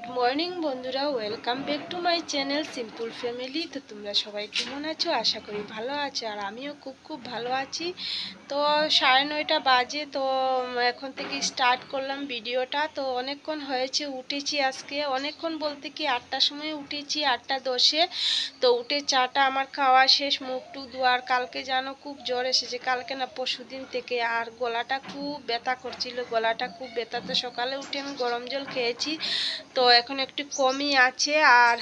Good morning বন্ধুরা, welcome back to my channel simple family. তো তোমরা সবাই কেমন আছো? আশা করি ভালো আছো, আর আমিও খুব ভালো আছি। তো 9:30 বাজে। তো এখন থেকে স্টার্ট করলাম ভিডিওটা। তো অনেকক্ষণ হয়েছে উঠেছি, আজকে অনেকক্ষণ বলতে কি 8টার সময় উঠেছি, 8টা 10-এ। তো উঠে চাটা আমার খাওয়া শেষ, মুখ টুক ধোয়ার। কালকে জানো খুব জ্বর এসেছে, কালকে না পরশুদিন থেকে, আর গলাটা খুব ব্যথা করছিল, গলাটা খুব ব্যথা। তো সকালে উঠে আমি গরম জল খেয়েছি, তো এখন একটু কমই আছে। আর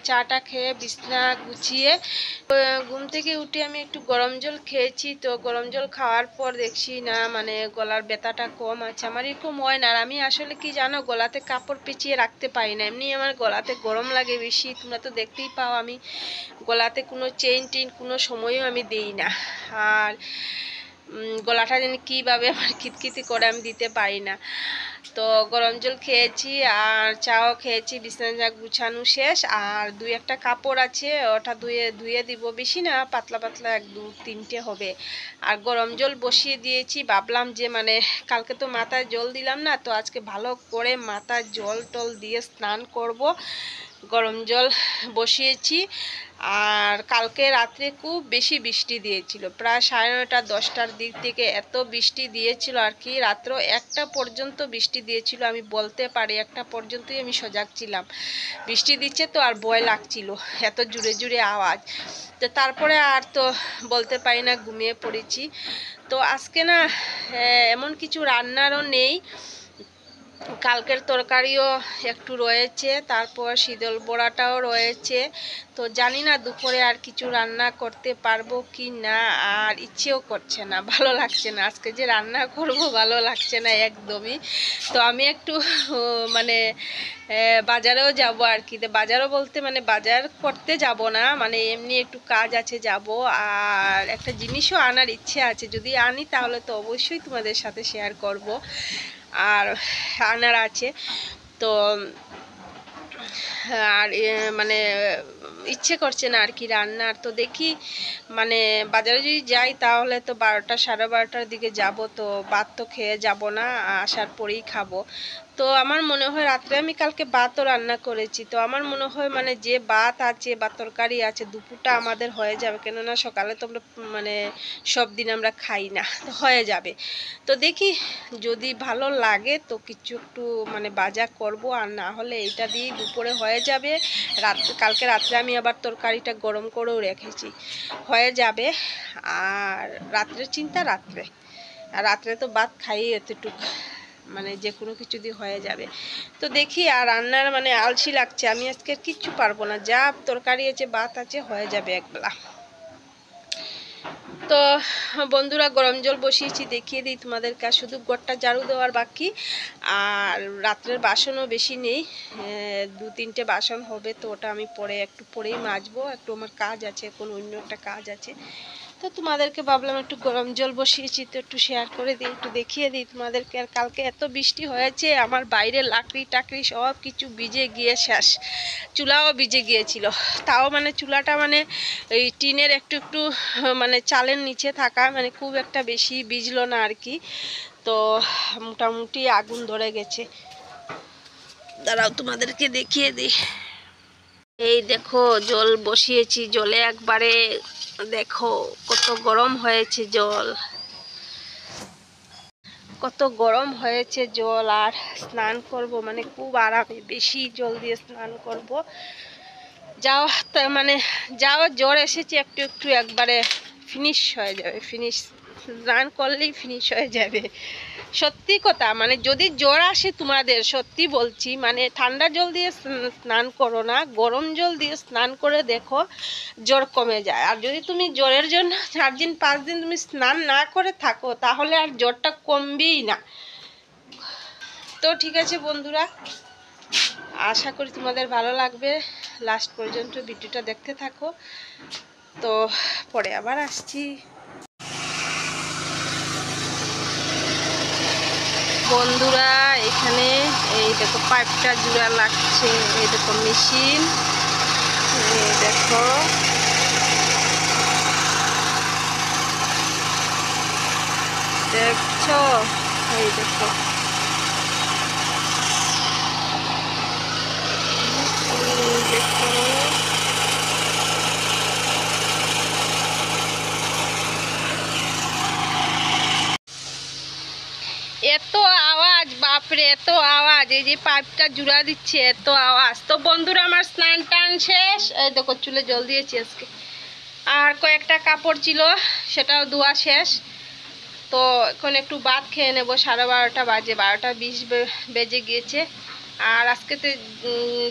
চাটা খেয়ে বিছনা গুছিয়ে ঘুম থেকে উঠে আমি একটু গরম জল খেয়েছি। তো গরম জল খাওয়ার পর দেখছি না মানে গলার ব্যথাটা কম আছে। আমার এরকম হয় না, আর আমি আসলে কি জানো, গলাতে কাপড় পেঁচিয়ে রাখতে পারি না, এমনি আমার গলাতে গরম লাগে বেশি। তোমরা তো দেখতেই পাও আমি গলাতে কোনো চেইন টেইন কোনো সময়ও আমি দিই না। আর গলাটা যেন কীভাবে আমার খিতখিতি করে, আমি দিতে পারি না। তো গরম জল খেয়েছি আর চাও খেয়েছি, বিছানা গুছানো শেষ। আর 2-1টা কাপড় আছে, ওটা ধুয়ে দিব, বেশি না, পাতলা পাতলা 1-2-3টে হবে। আর গরম জল বসিয়ে দিয়েছি, ভাবলাম যে মানে কালকে তো মাথায় জল দিলাম না, তো আজকে ভালো করে মাথায় জল টল দিয়ে স্নান করব। গরম জল বসিয়েছি। আর কালকে রাত্রে খুব বেশি বৃষ্টি দিয়েছিল, প্রায় 9:30-10টার দিক থেকে এত বৃষ্টি দিয়েছিল আর কি। রাত্র 1টা পর্যন্ত বৃষ্টি দিয়েছিল, আমি বলতে পারি 1টা পর্যন্তই আমি সজাগ ছিলাম। বৃষ্টি দিচ্ছে তো আর ভয় লাগছিল, এত জুড়ে জুড়ে আওয়াজ। তো তারপরে আর তো বলতে পারি না, ঘুমিয়ে পড়েছি। তো আজকে না এমন কিছু রান্নারও নেই, কালকের তরকারিও একটু রয়েছে, তারপর শীতল বড়াটাও রয়েছে। তো জানি না দুপুরে আর কিছু রান্না করতে পারবো কি না, আর ইচ্ছেও করছে না, ভালো লাগছে না, আজকে যে রান্না করব ভালো লাগছে না একদমই। তো আমি একটু মানে বাজারেও যাব আর কি। বাজারও বলতে মানে বাজার করতে যাব না, মানে এমনি একটু কাজ আছে যাব। আর একটা জিনিসও আনার ইচ্ছে আছে, যদি আনি তাহলে তো অবশ্যই তোমাদের সাথে শেয়ার করব। আর আনার আছে তো, আর মানে ইচ্ছে করছে না আর কি রান্নার। তো দেখি মানে বাজারে যদি যাই তাহলে তো 12টা 12:30টার দিকে যাব, তো ভাত তো খেয়ে যাব না, আসার পরেই খাবো। তো আমার মনে হয় রাত্রে আমি কালকে ভাতও রান্না করেছি, তো আমার মনে হয় মানে যে ভাত আছে বা তরকারি আছে দুপুরটা আমাদের হয়ে যাবে, কেননা সকালে তো আমরা মানে সব দিন আমরা খাই না, তো হয়ে যাবে। তো দেখি যদি ভালো লাগে তো কিছু একটু মানে ভাজা করব, আর না হলে এটা দিয়েই দুপুরে হয়ে যাবে। কালকে রাত্রে আমি আবার তরকারিটা গরম করেও রেখেছি, হয়ে যাবে। আর রাত্রের চিন্তা রাত্রে, আর রাত্রে তো ভাত খাই এতটুকু, মানে যে কোনো কিছু দিয়ে হয়ে যাবে। তো দেখি, আর রান্নার মানে আলসি লাগছে, আমি আজকে কিচ্ছু পারবো না, যা তরকারি আছে ভাত আছে হয়ে যাবে একবেলা। তো বন্ধুরা গরম জল বসিয়েছি, দেখিয়ে দিই তোমাদেরকে, আর শুধু ঘরটা ঝাড়ু দেওয়ার বাকি। আর রাত্রের বাসনও বেশি নেই, 2-3টে বাসন হবে, তো ওটা আমি পরে একটু পরেই মাজবো, একটু আমার কাজ আছে, এখন অন্য একটা কাজ আছে। তো তোমাদেরকে ভাবলাম একটু গরম জল বসিয়েছি তো একটু শেয়ার করে দিই, একটু দেখিয়ে দিই তোমাদেরকে। আর কালকে এত বৃষ্টি হয়েছে, আমার বাইরে লাকড়ি টাকড়ি সব কিছু ভিজে গিয়ে শেষ, চুলাও ভিজে গিয়েছিল। তাও মানে চুলাটা মানে এই টিনের একটু একটু মানে চালের নিচে থাকা, মানে খুব একটা বেশি ভিজলো না আর কি। তো মোটামুটি আগুন ধরে গেছে, দাঁড়াও তোমাদেরকে দেখিয়ে দিই। এই দেখো জল বসিয়েছি, জলে একবারে দেখো কত গরম হয়েছে জল, কত গরম হয়েছে জল। আর স্নান করব মানে খুব আরামে, বেশি জল দিয়ে স্নান করব। যাও মানে যাও জ্বর এসেছে একটু একটু, একবারে ফিনিশ হয়ে যাবে, ফিনিশ স্নান করলেই ফিনিশ হয়ে যাবে। সত্যি কথা, মানে যদি জ্বর আসে তোমাদের, সত্যি বলছি, মানে ঠান্ডা জল দিয়ে স্নান করো না, গরম জল দিয়ে স্নান করে দেখো জ্বর কমে যায়। আর যদি তুমি জ্বরের জন্য 4-5 দিন তুমি স্নান না করে থাকো তাহলে আর জ্বরটা কমবেই না। তো ঠিক আছে বন্ধুরা, আশা করি তোমাদের ভালো লাগবে, লাস্ট পর্যন্ত ভিডিওটা দেখতে থাকো। তো পরে আবার আসছি। বন্ধুরা এখানে এই দেখো পাইপটা জোড়া লাগছে, এই দেখো মেশিন, এই দেখো দেখছো, এই দেখো এত আওয়াজ, এই যে পাইপটা জুড়া দিচ্ছে, এত আওয়াজ। তো বন্ধুরা আমার স্নান টান শেষ, এই দেখো চুলে জল দিয়েছি আজকে, আর কয়েকটা কাপড় ছিল সেটাও ধোয়া শেষ। তো এখন একটু ভাত খেয়ে নেবো, 12:30 বাজে, 12:20 বেজে গিয়েছে। আর আজকে তো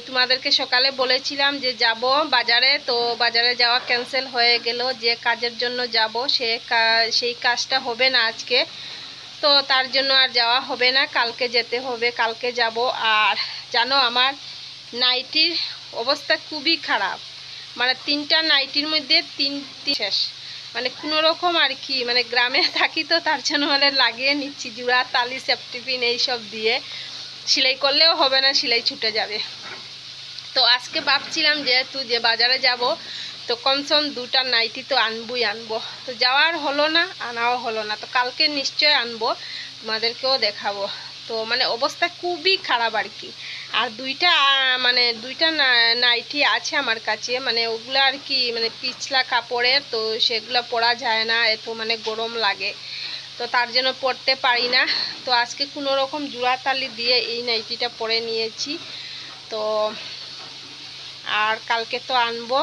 তোমাদেরকে সকালে বলেছিলাম যে যাব বাজারে, তো বাজারে যাওয়া ক্যান্সেল হয়ে গেল। যে কাজের জন্য যাব সেই কাজটা হবে না আজকে, তো তার জন্য আর যাওয়া হবে না, কালকে যেতে হবে, কালকে যাব। আর জানো আমার নাইটির অবস্থা খুবই খারাপ, মানে 3টা নাইটির মধ্যে 3টি শেষ, মানে কোনো রকম আর কি, মানে গ্রামে থাকি তো তার জন্য মানে লাগিয়ে নিচ্ছি জুড়া, তালি, সেফটিপিন এইসব দিয়ে। সেলাই করলেও হবে না, সেলাই ছুটে যাবে। তো আজকে ভাবছিলাম যেহেতু যে বাজারে যাব, তো কমসম 2টা নাইটি তো আনবো। তো যাওয়ার হলো না, আনাও হলো না। তো কালকে নিশ্চয় আনবো, তোমাদেরকেও দেখাবো। তো মানে অবস্থা খুবই খারাপ আর কি। আর দুইটা নাইটি আছে আমার কাছে, মানে ওগুলো আর কি মানে পিছলা কাপড়ের, তো সেগুলো পরা যায় না, এত মানে গরম লাগে, তো তার জন্য পরতে পারি না। তো আজকে কোনো রকম জোড়াতালি দিয়ে এই নাইটিটা পরে নিয়েছি। তো আর কালকে তো আনবো,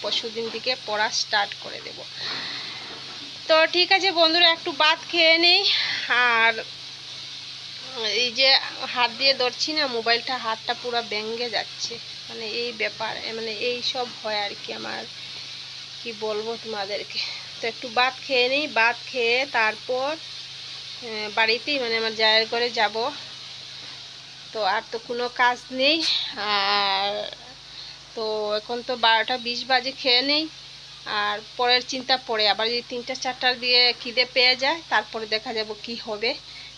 পরশুদিন থেকে পড়া স্টার্ট করে দেব। তো ঠিক আছে বন্ধুরা, একটু ভাত খেয়ে নেই। আর এই যে হাত দিয়ে ধরছি না মোবাইলটা, হাতটা পুরো ভেঙে যাচ্ছে, মানে এই ব্যাপার, মানে এই সব হয় আর কি আমার, কি বলবো তোমাদেরকে। তো একটু ভাত খেয়ে নিই, ভাত খেয়ে তারপর বাড়িতেই মানে আমার জায়ের ঘরে যাব। তো আর তো কোনো কাজ নেই। আর তো এখন তো 12:20 বাজে, খেয়ে নেই। আর পরের চিন্তা পরে, আবার যদি 3টা-4টার দিয়ে খিদে পেয়ে যায় তারপরে দেখা যাব কি হবে।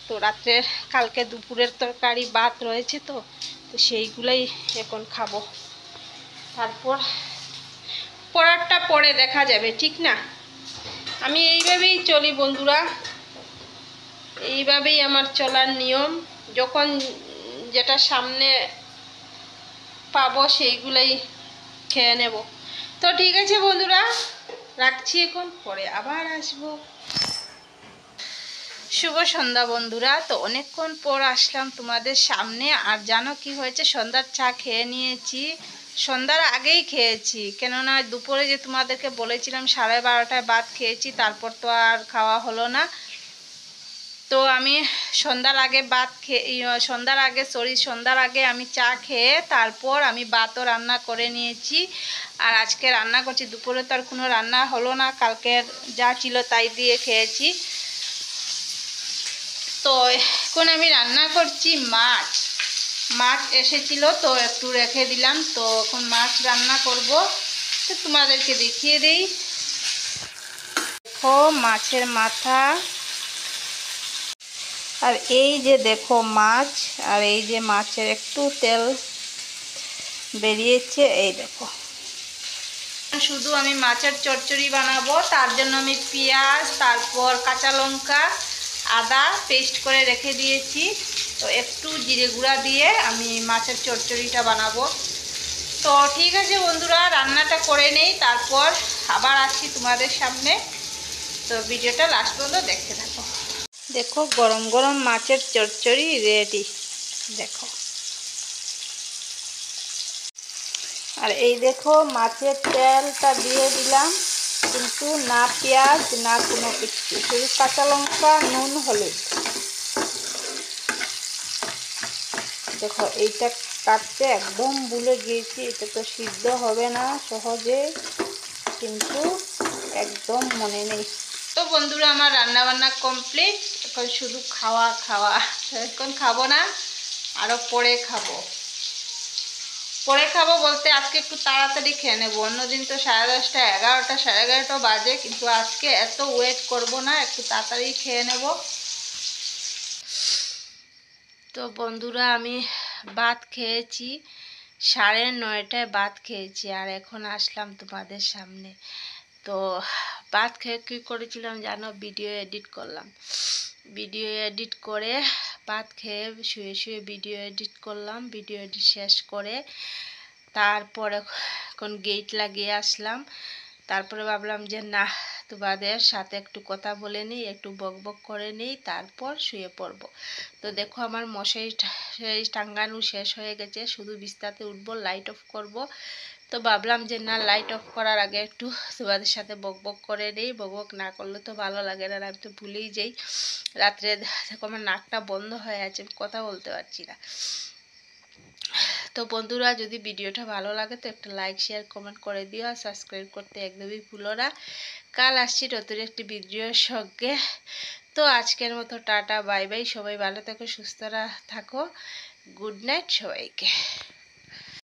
তো রাত্রের কালকে দুপুরের তরকারি ভাত রয়েছে, তো তো সেইগুলোই এখন খাবো। তারপর পরেরটা পরে দেখা যাবে, ঠিক না? আমি এইভাবেই চলি বন্ধুরা, এইভাবেই আমার চলার নিয়ম। যখন যেটা সামনে পাবো সেইগুলোই খেয়ে নেব। তো ঠিক আছে বন্ধুরা, রাখছি এখন, পরে আবার আসবো। শুভ সন্ধ্যা বন্ধুরা। তো অনেকক্ষণ পর আসলাম তোমাদের সামনে। আর জানো কি হয়েছে, সন্ধ্যার চা খেয়ে নিয়েছি, সন্ধ্যার আগেই খেয়েছি, কেননা দুপুরে যে তোমাদেরকে বলেছিলাম 12:30টায় ভাত খেয়েছি, তারপর তো আর খাওয়া হলো না। তো আমি সন্ধ্যার আগে আমি চা খেয়ে তারপর আমি ভাতও রান্না করে নিয়েছি। আর আজকে রান্না করছি, দুপুরে তো আর কোনো রান্না হলো না, কালকের যা ছিল তাই দিয়ে খেয়েছি। তো এখন আমি রান্না করছি মাছ এসেছিল, তো একটু রেখে দিলাম, তো এখন মাছ রান্না করব। তো তোমাদেরকে দেখিয়ে দেই, দেখো মাছের মাথা, আর এই যে দেখো মাছ, আর এই যে মাছের একটু তেল বেরিয়েছে, এই দেখো। শুধু আমি মাছের চচ্চড়ি বানাবো, তার জন্য আমি পেঁয়াজ, তারপর কাঁচা লঙ্কা, আদা পেস্ট করে রেখে দিয়েছি। তো একটু জিরে গুঁড়া দিয়ে আমি মাছের চচ্চড়িটা বানাবো। তো ঠিক আছে বন্ধুরা, রান্নাটা করে নেই, তারপর আবার আসছি তোমাদের সামনে। তো ভিডিওটা লাস্ট পর্যন্ত দেখতে থাকো। দেখো গরম গরম মাছের চচ্চড়ি রেডি, দেখো। আর এই দেখো মাছের তেলটা দিয়ে দিলাম, কিন্তু না পেঁয়াজ না কোনো কিছু, শুধু কাঁচা লঙ্কা, নুন, হলুদ। দেখো এইটা কাটতে একদম ভুলে গিয়েছি, এটা তো সিদ্ধ হবে না সহজে, কিন্তু একদম মনে নেই। তো বন্ধুরা আমার রান্না বান্না কমপ্লিট, এখন শুধু খাওয়া। এখন খাবো না, আরও পরে খাবো বলতে আজকে একটু তাড়াতাড়ি খেয়ে নেবো। অন্যদিন তো 10:30, 11টা, 11:30 বাজে, কিন্তু আজকে এত ওয়েট করব না, একটু তাড়াতাড়ি খেয়ে নেব। তো বন্ধুরা আমি ভাত খেয়েছি, 9:30টায় ভাত খেয়েছি, আর এখন আসলাম তোমাদের সামনে। তো ভাত খেয়ে কী করেছিলাম জানো, ভিডিও এডিট করলাম, ভিডিও এডিট করে ভাত খেয়ে শুয়ে শুয়ে ভিডিও এডিট করলাম। ভিডিও এডিট শেষ করে তারপরে এখন গেট লাগিয়ে আসলাম। তারপরে ভাবলাম যে না, তোমাদের সাথে একটু কথা বলে নিই, একটু বকবক করে নিই, তারপর শুয়ে পড়ব। তো দেখো আমার মশারি টাঙ্গানো শেষ হয়ে গেছে, শুধু বিছানাতে উঠবো, লাইট অফ করব। তো ভাবলাম যে না, লাইট অফ করার আগে একটু তোমাদের সাথে বকবক করে নিই, বকবক না করলে তো ভালো লাগে না, আমি তো ভুলেই যাই। রাত্রে দেখো আমার নাকটা বন্ধ হয়ে আছে, কথা বলতে পারছি না। তো বন্ধুরা, যদি ভিডিওটা ভালো লাগে তো একটা লাইক শেয়ার কমেন্ট করে দিও, আর সাবস্ক্রাইব করতে একদমই ভুলো না। কাল আসছি নতুন একটি ভিডিওর সঙ্গে। তো আজকের মতো টাটা বাই বাই, সবাই ভালো থাকো, সুস্থ থাকো, গুড নাইট সবাইকে।